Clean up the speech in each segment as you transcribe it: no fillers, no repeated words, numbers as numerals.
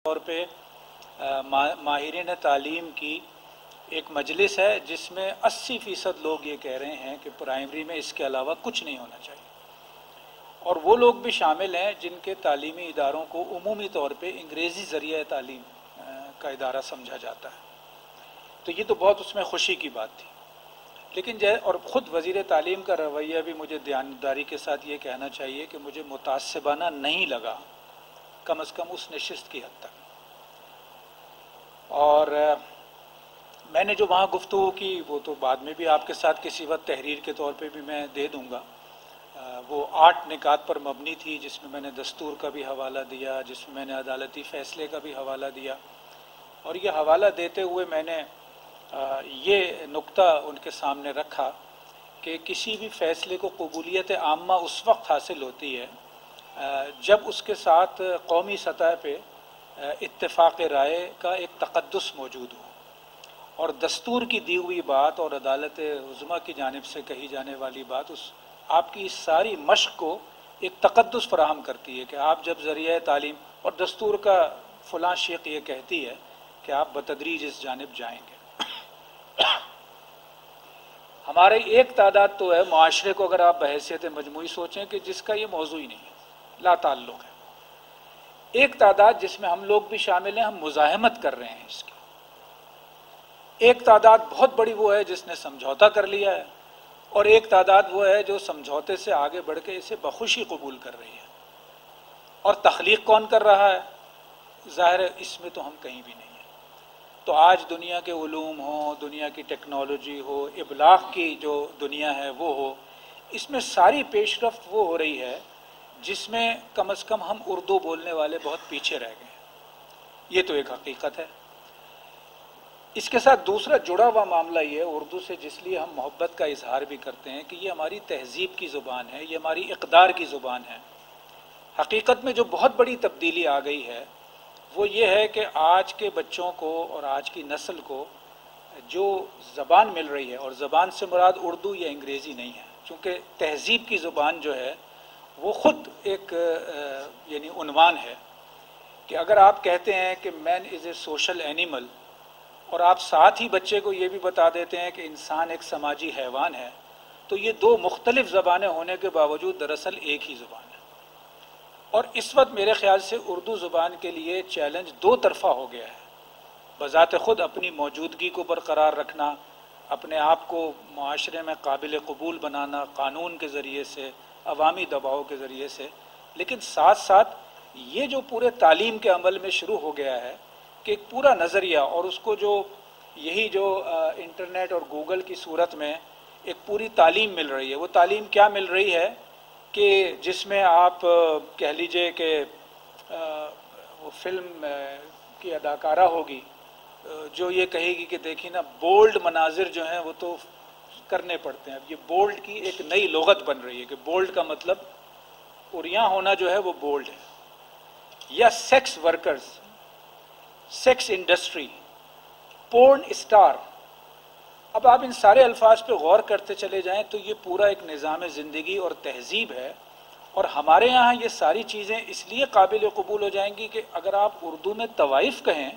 طور پہ ماہرین تعلیم کی ایک مجلس ہے جس میں 80% لوگ یہ کہہ رہے ہیں کہ پرائمری میں اس کے علاوہ کچھ نہیں ہونا چاہیے، اور وہ لوگ بھی شامل ہیں جن کے تعلیمی اداروں کو عمومی طور پہ انگریزی ذریعہ تعلیم کا ادارہ سمجھا جاتا ہے۔ تو یہ تو بہت اس میں خوشی کی بات تھی، لیکن اور خود وزیر تعلیم کا رویہ بھی مجھے دیانتداری کے ساتھ یہ کہنا چاہیے کہ مجھے متعصبانہ نہیں لگا، کم از کم اس نشست کی حد تک۔ اور میں نے جو وہاں گفتگو کی وہ تو بعد میں بھی آپ کے ساتھ کسی وقت تحریر کے طور پہ بھی میں دے دوں گا۔ وہ 8 نکات پر مبنی تھی، جس میں میں نے دستور کا بھی حوالہ دیا، جس میں میں نے عدالتی فیصلے کا بھی حوالہ دیا، اور یہ حوالہ دیتے ہوئے میں نے یہ نقطہ ان کے سامنے رکھا کہ کسی بھی فیصلے کو قبولیت عامہ اس وقت حاصل ہوتی ہے جب اس کے ساتھ قومی سطح پہ اتفاق رائے کا ایک تقدس موجود ہو، اور دستور کی دی ہوئی بات اور عدالت عظمیٰ کی جانب سے کہی جانے والی بات اس آپ کی اس ساری مشق کو ایک تقدس فراہم کرتی ہے کہ آپ جب ذریعہ تعلیم اور دستور کا فلاں شیخ یہ کہتی ہے کہ آپ بتدریج اس جانب جائیں گے۔ ہمارے ایک تعداد تو ہے معاشرے کو اگر آپ بحیثیت مجموعی سوچیں کہ جس کا یہ موضوع ہی نہیں ہے، لا تعلق ہے۔ ایک تعداد جس میں ہم لوگ بھی شامل ہیں، ہم مزاحمت کر رہے ہیں اس کی۔ ایک تعداد بہت بڑی وہ ہے جس نے سمجھوتا کر لیا ہے، اور ایک تعداد وہ ہے جو سمجھوتے سے آگے بڑھ کے اسے بخوشی قبول کر رہی ہے۔ اور تخلیق کون کر رہا ہے؟ ظاہر ہے اس میں تو ہم کہیں بھی نہیں ہیں۔ تو آج دنیا کے علوم ہوں، دنیا کی ٹیکنالوجی ہو، ابلاغ کی جو دنیا ہے وہ ہو، اس میں ساری پیش رفت وہ ہو رہی ہے جس میں کم از کم ہم اردو بولنے والے بہت پیچھے رہ گئے ہیں۔ یہ تو ایک حقیقت ہے۔ اس کے ساتھ دوسرا جڑا ہوا معاملہ یہ ہے، اردو سے جس لیے ہم محبت کا اظہار بھی کرتے ہیں کہ یہ ہماری تہذیب کی زبان ہے، یہ ہماری اقدار کی زبان ہے۔ حقیقت میں جو بہت بڑی تبدیلی آ گئی ہے وہ یہ ہے کہ آج کے بچوں کو اور آج کی نسل کو جو زبان مل رہی ہے، اور زبان سے مراد اردو یا انگریزی نہیں ہے، چونکہ تہذیب کی زبان جو ہے وہ خود ایک یعنی عنوان ہے کہ اگر آپ کہتے ہیں کہ مین از اے سوشل اینیمل، اور آپ ساتھ ہی بچے کو یہ بھی بتا دیتے ہیں کہ انسان ایک سماجی حیوان ہے، تو یہ دو مختلف زبانیں ہونے کے باوجود دراصل ایک ہی زبان ہے۔ اور اس وقت میرے خیال سے اردو زبان کے لیے چیلنج دو طرفہ ہو گیا ہے۔ بذات خود اپنی موجودگی کو برقرار رکھنا، اپنے آپ کو معاشرے میں قابل قبول بنانا قانون کے ذریعے سے، عوامی دباؤ کے ذریعے سے، لیکن ساتھ ساتھ یہ جو پورے تعلیم کے عمل میں شروع ہو گیا ہے کہ ایک پورا نظریہ، اور اس کو جو یہی جو انٹرنیٹ اور گوگل کی صورت میں ایک پوری تعلیم مل رہی ہے، وہ تعلیم کیا مل رہی ہے کہ جس میں آپ کہہ لیجئے کہ وہ فلم کی اداکارہ ہوگی جو یہ کہے گی کہ دیکھیں نا بولڈ مناظر جو ہیں وہ تو کرنے پڑتے ہیں۔ اب یہ بولڈ کی ایک نئی لغت بن رہی ہے کہ بولڈ کا مطلب عریاں ہونا جو ہے وہ بولڈ ہے، یا سیکس ورکرز، سیکس انڈسٹری، پورن اسٹار۔ اب آپ ان سارے الفاظ پہ غور کرتے چلے جائیں تو یہ پورا ایک نظام زندگی اور تہذیب ہے، اور ہمارے یہاں یہ ساری چیزیں اس لیے قابل قبول ہو جائیں گی کہ اگر آپ اردو میں طوائف کہیں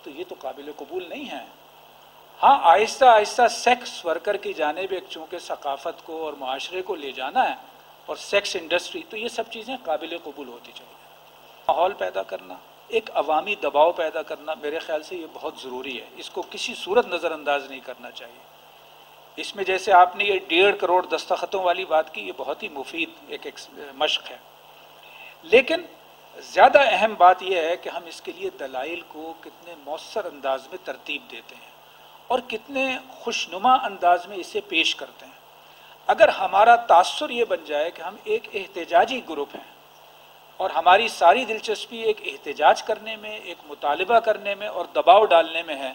تو یہ تو قابل قبول نہیں ہے۔ ہاں آہستہ آہستہ سیکس ورکر کی جانب ایک چونکہ ثقافت کو اور معاشرے کو لے جانا ہے، اور سیکس انڈسٹری، تو یہ سب چیزیں قابل قبول ہوتی چلی جائیں۔ ماحول پیدا کرنا، ایک عوامی دباؤ پیدا کرنا، میرے خیال سے یہ بہت ضروری ہے، اس کو کسی صورت نظر انداز نہیں کرنا چاہیے۔ اس میں جیسے آپ نے یہ 1.5 کروڑ دستخطوں والی بات کی، یہ بہت ہی مفید ایک مشق ہے، لیکن زیادہ اہم بات یہ ہے کہ ہم اس کے لیے دلائل کو کتنے مؤثر انداز میں ترتیب دیتے ہیں اور کتنے خوشنما انداز میں اسے پیش کرتے ہیں۔ اگر ہمارا تاثر یہ بن جائے کہ ہم ایک احتجاجی گروپ ہیں اور ہماری ساری دلچسپی ایک احتجاج کرنے میں، ایک مطالبہ کرنے میں اور دباؤ ڈالنے میں ہے،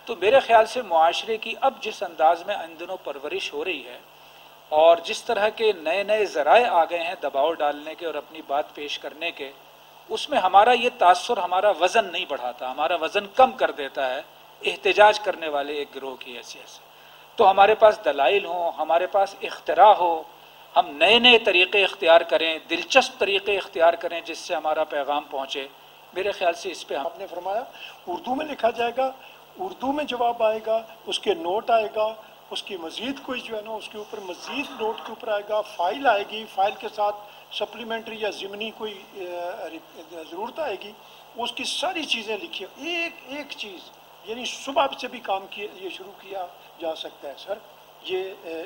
تو میرے خیال سے معاشرے کی اب جس انداز میں ان دنوں پرورش ہو رہی ہے اور جس طرح کے نئے نئے ذرائع آ گئے ہیں دباؤ ڈالنے کے اور اپنی بات پیش کرنے کے، اس میں ہمارا یہ تاثر ہمارا وزن نہیں بڑھاتا، ہمارا وزن کم کر دیتا ہے احتجاج کرنے والے ایک گروہ کی حیثیت سے۔ تو ہمارے پاس دلائل ہوں، ہمارے پاس اختراع ہو، ہم نئے نئے طریقے اختیار کریں، دلچسپ طریقے اختیار کریں جس سے ہمارا پیغام پہنچے، میرے خیال سے اس پہ آپ نے فرمایا اردو میں لکھا جائے گا، اردو میں جواب آئے گا، اس کے نوٹ آئے گا، اس کی مزید کوئی جو ہے نا اس کے اوپر مزید نوٹ کے اوپر آئے گا، فائل آئے گی، فائل کے ساتھ سپلیمنٹری یا ضمنی کوئی ضرورت آئے گی، اس کی ساری چیزیں لکھی، ایک ایک چیز، یعنی صبح سے بھی کام کیا یہ شروع کیا جا سکتا ہے سر. یہ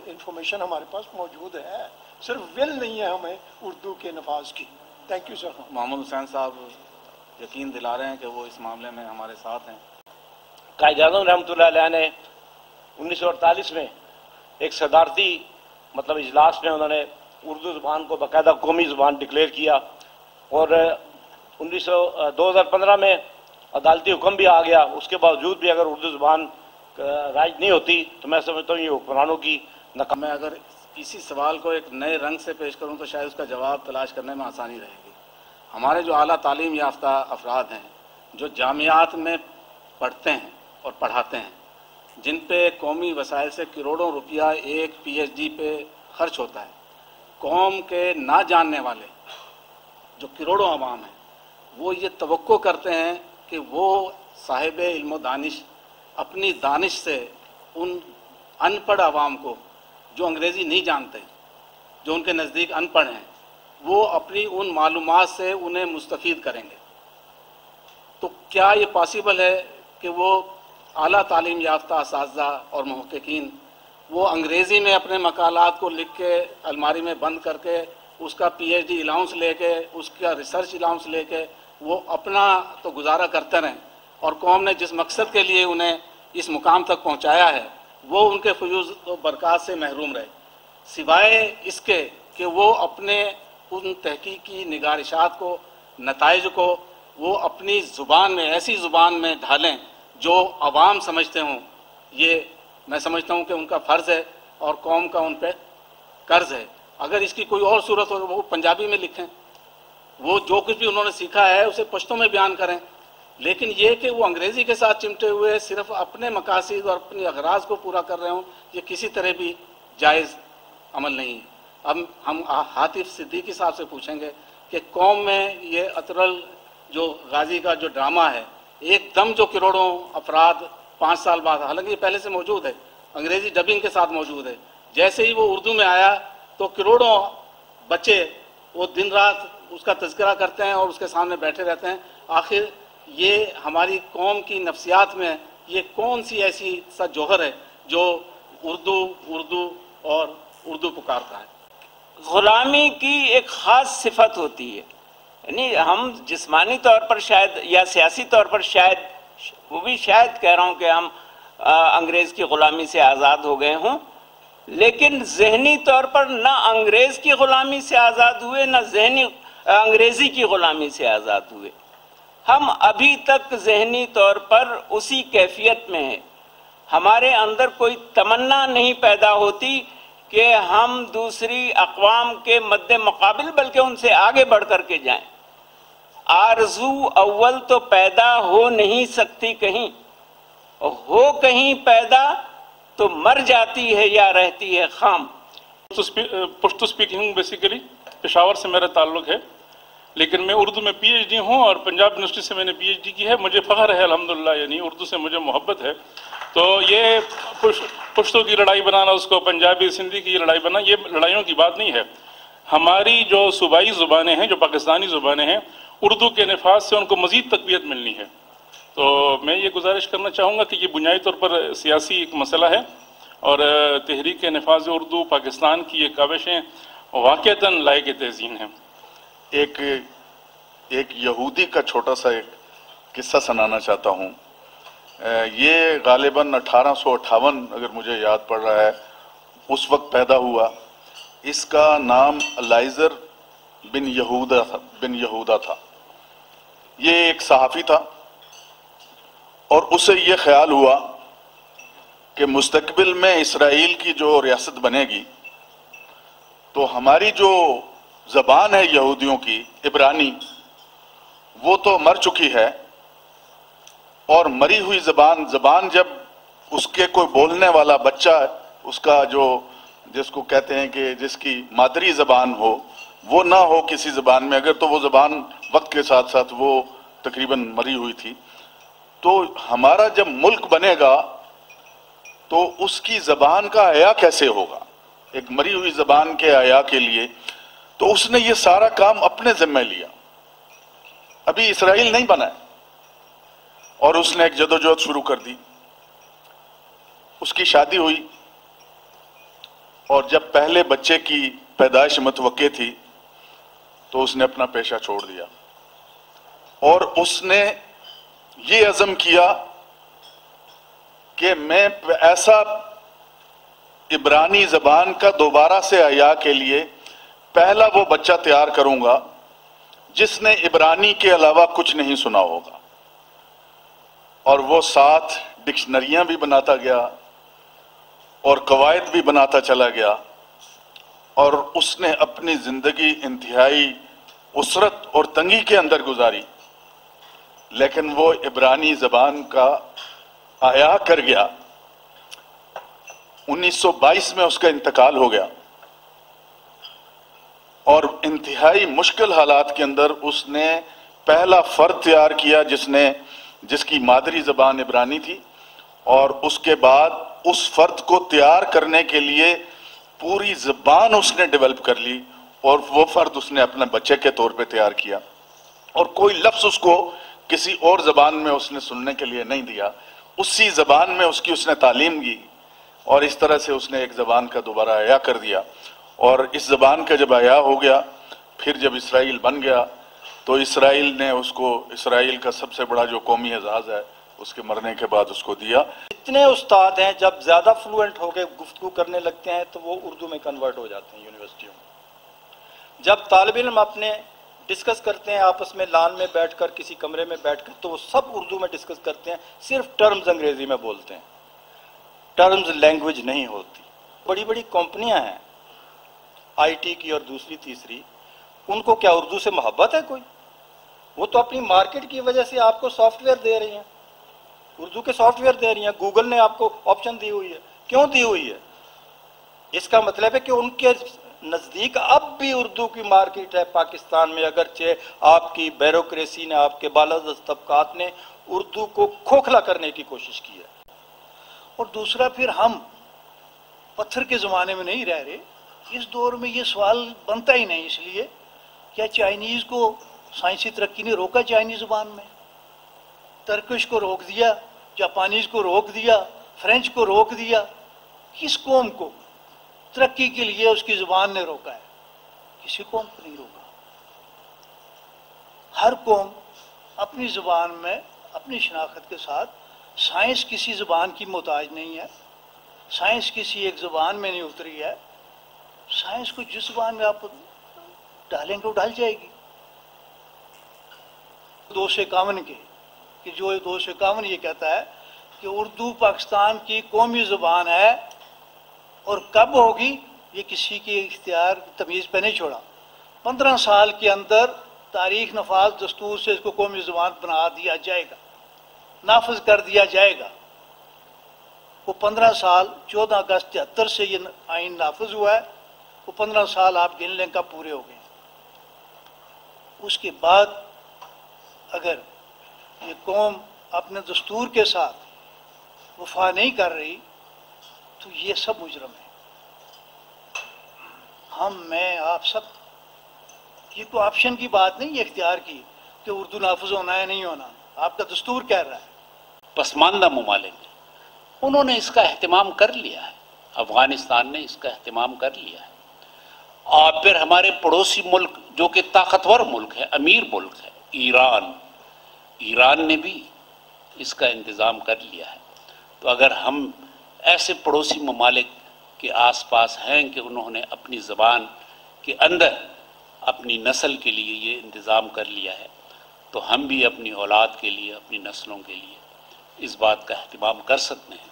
انفارمیشن ہمارے پاس موجود ہے، صرف ول نہیں ہے ہمیں اردو کے نفاذ کی. Thank you sir. محمد حسین صاحب یقین دلا رہے ہیں کہ وہ اس معاملے میں ہمارے ساتھ ہیں. قائد اعظم رحمۃ اللہ علیہ نے 1948 میں ایک صدارتی اجلاس میں انہوں نے اردو زبان کو باقاعدہ قومی زبان ڈکلیئر کیا، اور 2015 میں عدالتی حکم بھی آ گیا. اس کے باوجود بھی اگر اردو زبان رائج نہیں ہوتی تو میں سمجھتا ہوں یہ حکمرانوں کی ناکامی. میں اگر اسی سوال کو ایک نئے رنگ سے پیش کروں تو شاید اس کا جواب تلاش کرنے میں آسانی رہے گی. ہمارے جو اعلیٰ تعلیم یافتہ افراد ہیں، جو جامعات میں پڑھتے ہیں اور پڑھاتے ہیں، جن پہ قومی وسائل سے کروڑوں روپیہ ایک پی ایچ ڈی پہ خرچ ہوتا ہے، قوم کے نہ جاننے والے جو کروڑوں عوام ہیں، وہ یہ توقع کرتے ہیں کہ وہ صاحب علم و دانش اپنی دانش سے ان ان پڑھ عوام کو جو انگریزی نہیں جانتے، جو ان کے نزدیک ان پڑھ ہیں، وہ اپنی ان معلومات سے انہیں مستفید کریں گے. تو کیا یہ پاسبل ہے کہ وہ اعلیٰ تعلیم یافتہ اساتذہ اور محققین وہ انگریزی میں اپنے مقالات کو لکھ کے الماری میں بند کر کے اس کا پی ایچ ڈی الاؤنس لے کے، اس کا ریسرچ الاؤنس لے کے وہ اپنا تو گزارا کرتے رہیں، اور قوم نے جس مقصد کے لیے انہیں اس مقام تک پہنچایا ہے وہ ان کے فیوز و برکات سے محروم رہے، سوائے اس کے کہ وہ اپنے ان تحقیقی نگارشات کو، نتائج کو وہ اپنی زبان میں، ایسی زبان میں ڈھالیں جو عوام سمجھتے ہوں. یہ میں سمجھتا ہوں کہ ان کا فرض ہے اور قوم کا ان پہ قرض ہے. اگر اس کی کوئی اور صورت ہو وہ پنجابی میں لکھیں، وہ جو کچھ بھی انہوں نے سیکھا ہے اسے پشتوں میں بیان کریں، لیکن یہ کہ وہ انگریزی کے ساتھ چمٹے ہوئے صرف اپنے مقاصد اور اپنی اغراض کو پورا کر رہے ہوں، یہ کسی طرح بھی جائز عمل نہیں ہے. اب ہم حاطف صدیقی صاحب سے پوچھیں گے کہ قوم میں یہ اطرل جو غازی کا جو ڈرامہ ہے، ایک دم جو کروڑوں افراد 5 سال بعد، حالانکہ یہ پہلے سے موجود ہے، انگریزی ڈبنگ کے ساتھ موجود ہے، جیسے ہی وہ اردو میں آیا تو کروڑوں بچے وہ دن رات اس کا تذکرہ کرتے ہیں اور اس کے سامنے بیٹھے رہتے ہیں. آخر یہ ہماری قوم کی نفسیات میں یہ کون سی ایسی سا جوہر ہے جو اردو اردو اور اردو پکارتا ہے؟ غلامی کی ایک خاص صفت ہوتی ہے، یعنی ہم جسمانی طور پر شاید یا سیاسی طور پر شاید، وہ بھی شاید کہہ رہا ہوں کہ ہم انگریز کی غلامی سے آزاد ہو گئے ہوں، لیکن ذہنی طور پر نہ انگریز کی غلامی سے آزاد ہوئے، نہ ذہنی انگریزی کی غلامی سے آزاد ہوئے. ہم ابھی تک ذہنی طور پر اسی کیفیت میں ہیں. ہمارے اندر کوئی تمنا نہیں پیدا ہوتی کہ ہم دوسری اقوام کے مد مقابل بلکہ ان سے آگے بڑھ کر کے جائیں. آرزو اول تو پیدا ہو نہیں سکتی کہیں، ہو کہیں پیدا تو مر جاتی ہے یا رہتی ہے خام. پشتو اسپیکنگ بیسیکلی پشاور سے میرا تعلق ہے، لیکن میں اردو میں پی ایچ ڈی ہوں اور پنجاب یونیورسٹی سے میں نے پی ایچ ڈی کی ہے. مجھے فخر ہے الحمدللہ، یعنی اردو سے مجھے محبت ہے. تو یہ پشتو کی لڑائی بنانا، اس کو پنجابی سندھی کی لڑائی بنانا، یہ لڑائیوں کی بات نہیں ہے. ہماری جو صوبائی زبانیں ہیں، جو پاکستانی زبانیں ہیں، اردو کے نفاذ سے ان کو مزید تقویت ملنی ہے. تو میں یہ گزارش کرنا چاہوں گا کہ یہ بنیادی طور پر سیاسی ایک مسئلہ ہے، اور تحریک نفاذ اردو پاکستان کی یہ کاوشیں واقعتاً لائق تحسین ہیں. ایک یہودی کا چھوٹا سا ایک قصہ سنانا چاہتا ہوں. یہ غالباً 1858 اگر مجھے یاد پڑ رہا ہے اس وقت پیدا ہوا. اس کا نام الائزر بن یہودا تھا. یہ ایک صحافی تھا اور اسے یہ خیال ہوا کہ مستقبل میں اسرائیل کی جو ریاست بنے گی تو ہماری جو زبان ہے یہودیوں کی عبرانی، وہ تو مر چکی ہے، اور مری ہوئی زبان جب اس کے کوئی بولنے والا بچہ، اس کا جس کو کہتے ہیں کہ جس کی مادری زبان ہو، وہ نہ ہو کسی زبان میں، اگر تو وہ زبان وقت کے ساتھ ساتھ وہ تقریباً مری ہوئی تھی. تو ہمارا جب ملک بنے گا تو اس کی زبان کا حیا کیسے ہوگا؟ ایک مری ہوئی زبان کے حیا کے لیے تو اس نے یہ سارا کام اپنے ذمہ لیا. ابھی اسرائیل نہیں بنا ہے اور اس نے ایک جدوجہد شروع کر دی. اس کی شادی ہوئی اور جب پہلے بچے کی پیدائش متوقع تھی تو اس نے اپنا پیشہ چھوڑ دیا اور اس نے یہ عزم کیا کہ میں ایسا عبرانی زبان کا دوبارہ سے احیا کے لیے پہلا وہ بچہ تیار کروں گا جس نے عبرانی کے علاوہ کچھ نہیں سنا ہوگا. اور وہ 7 ڈکشنریاں بھی بناتا گیا اور قواعد بھی بناتا چلا گیا اور اس نے اپنی زندگی انتہائی اسرت اور تنگی کے اندر گزاری. لیکن وہ عبرانی زبان کا احیا کر گیا. 1922 میں اس کا انتقال ہو گیا اور انتہائی مشکل حالات کے اندر اس نے پہلا فرد تیار کیا جس کی مادری زبان عبرانی تھی. اور اس کے بعد اس فرد کو تیار کرنے کے لیے پوری زبان اس نے ڈیولپ کر لی اور وہ فرد اس نے اپنے بچے کے طور پہ تیار کیا اور کوئی لفظ اس کو کسی اور زبان میں اس نے سننے کے لیے نہیں دیا. اسی زبان میں اس نے تعلیم کی اور اس طرح سے اس نے ایک زبان کا دوبارہ احیا کر دیا. اور اس زبان کا جب احیا ہو گیا پھر جب اسرائیل بن گیا تو اسرائیل نے اس کو اسرائیل کا سب سے بڑا جو قومی اعزاز ہے اس کے مرنے کے بعد اس کو دیا. اتنے استاد ہیں جب زیادہ فلوئنٹ ہو کے گفتگو کرنے لگتے ہیں تو وہ اردو میں کنورٹ ہو جاتے ہیں یونیورسٹیوں میں. جب طالب علم اپنے ڈسکس کرتے ہیں آپس میں لان میں بیٹھ کر کسی کمرے میں بیٹھ کر تو وہ سب اردو میں ڈسکس کرتے ہیں, صرف ٹرمز انگریزی میں بولتے ہیں, ٹرمز لینگویج نہیں ہوتی. بڑی بڑی کمپنیاں ہیں آئی ٹی کی اور دوسری تیسری, ان کو کیا اردو سے محبت ہے کوئی؟ وہ تو اپنی مارکیٹ کی وجہ سے آپ کو سافٹ ویئر دے رہی ہیں, اردو کے سافٹ ویئر دے رہی ہیں. گوگل نے آپ کو آپشن دی ہوئی ہے. کیوں دی ہوئی ہے؟ اس کا مطلب ہے کہ ان کے نزدیک اب بھی اردو کی مارکیٹ ہے پاکستان میں, اگرچہ آپ کی بیوروکریسی نے, آپ کے بالادست طبقات نے اردو کو کھوکھلا کرنے کی کوشش کی ہے. اور دوسرا پھر ہم پتھر کے زمانے میں نہیں رہ رہے. اس دور میں یہ سوال بنتا ہی نہیں. اس لیے کیا چائنیز کو سائنسی ترقی نے روکا؟ چائنیز زبان میں ترکش کو روک دیا, جاپانیز کو روک دیا, فرینچ کو روک دیا. کس قوم کو ترقی کے لیے اس کی زبان نے روکا ہے؟ کسی قوم کو نہیں روکا. ہر قوم اپنی زبان میں اپنی شناخت کے ساتھ, سائنس کسی زبان کی محتاج نہیں ہے, سائنس کسی ایک زبان میں نہیں اتری ہے. سائنس کو جس زبان میں آپ ڈالیں گے وہ ڈال جائے گی. 251 کے کہ جو 251 یہ کہتا ہے کہ اردو پاکستان کی قومی زبان ہے اور کب ہوگی یہ کسی کے اختیار تمیز پہ نہیں چھوڑا. 15 سال کے اندر تاریخ نفاذ دستور سے اس کو قومی زبان بنا دیا جائے گا, نافذ کر دیا جائے گا. وہ 15 سال 14 اگست 73 سے یہ آئین نافذ ہوا ہے. وہ 15 سال آپ گن لیں کب پورے ہو گئے. اس کے بعد اگر یہ قوم اپنے دستور کے ساتھ وفا نہیں کر رہی تو یہ سب مجرم ہیں. میں آپ سب, یہ کوئی آپشن کی بات نہیں, یہ اختیار کی کہ اردو نافذ ہونا ہے نہیں ہونا. آپ کا دستور کہہ رہا ہے. پسماندہ ممالک انہوں نے اس کا اہتمام کر لیا ہے. افغانستان نے اس کا اہتمام کر لیا ہے. اور پھر ہمارے پڑوسی ملک جو کہ طاقتور ملک ہے, امیر ملک ہے, ایران نے بھی اس کا انتظام کر لیا ہے. تو اگر ہم ایسے پڑوسی ممالک کے آس پاس ہیں کہ انہوں نے اپنی زبان کے اندر اپنی نسل کے لیے یہ انتظام کر لیا ہے تو ہم بھی اپنی اولاد کے لیے, اپنی نسلوں کے لیے اس بات کا اہتمام کر سکتے ہیں.